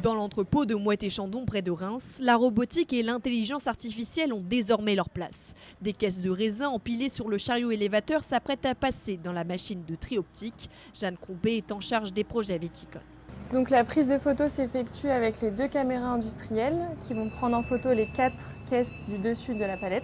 Dans l'entrepôt de Moët-et-Chandon près de Reims, la robotique et l'intelligence artificielle ont désormais leur place. Des caisses de raisins empilées sur le chariot élévateur s'apprêtent à passer dans la machine de tri optique. Jeanne Crombé est en charge des projets viticoles. Donc la prise de photo s'effectue avec les 2 caméras industrielles qui vont prendre en photo les 4 caisses du dessus de la palette.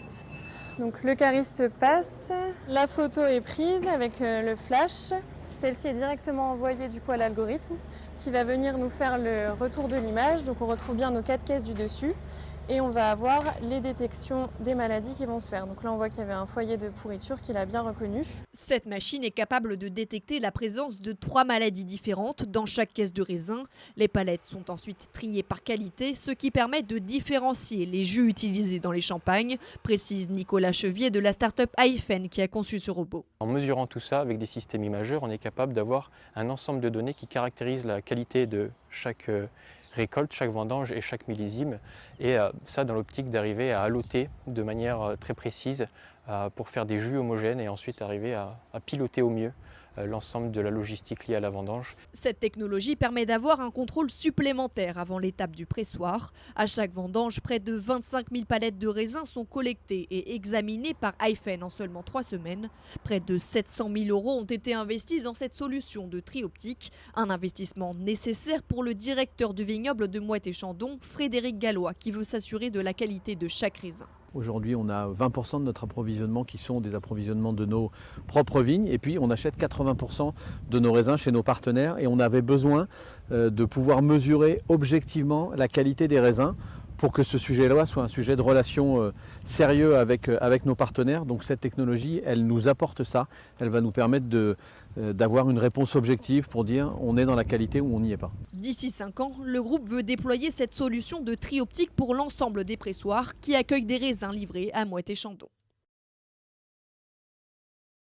Donc le cariste passe, la photo est prise avec le flash. Celle-ci est directement envoyée du coup à l'algorithme qui va venir nous faire le retour de l'image. Donc on retrouve bien nos 4 caisses du dessus et on va avoir les détections des maladies qui vont se faire. Donc là on voit qu'il y avait un foyer de pourriture qu'il a bien reconnu. Cette machine est capable de détecter la présence de 3 maladies différentes dans chaque caisse de raisin. Les palettes sont ensuite triées par qualité, ce qui permet de différencier les jus utilisés dans les champagnes, précise Nicolas Chevier de la start-up Hyphen qui a conçu ce robot. En mesurant tout ça avec des systèmes imageurs, on est capable d'avoir un ensemble de données qui caractérisent la qualité de chaque récolte, chaque vendange et chaque millésime. Et ça dans l'optique d'arriver à alloter de manière très précise pour faire des jus homogènes et ensuite arriver à piloter au mieux l'ensemble de la logistique liée à la vendange. Cette technologie permet d'avoir un contrôle supplémentaire avant l'étape du pressoir. À chaque vendange, près de 25 000 palettes de raisins sont collectées et examinées par Hyphen en seulement 3 semaines. Près de 700 000 € ont été investis dans cette solution de tri optique, un investissement nécessaire pour le directeur du vignoble de Moët-et-Chandon, Frédéric Gallois, qui veut s'assurer de la qualité de chaque raisin. Aujourd'hui, on a 20% de notre approvisionnement qui sont des approvisionnements de nos propres vignes et puis on achète 80% de nos raisins chez nos partenaires et on avait besoin de pouvoir mesurer objectivement la qualité des raisins pour que ce sujet-là soit un sujet de relation sérieux avec nos partenaires. Donc cette technologie, elle nous apporte ça, elle va nous permettre d'avoir une réponse objective pour dire on est dans la qualité ou on n'y est pas. D'ici 5 ans, le groupe veut déployer cette solution de tri optique pour l'ensemble des pressoirs qui accueillent des raisins livrés à Moët-et-Chandon.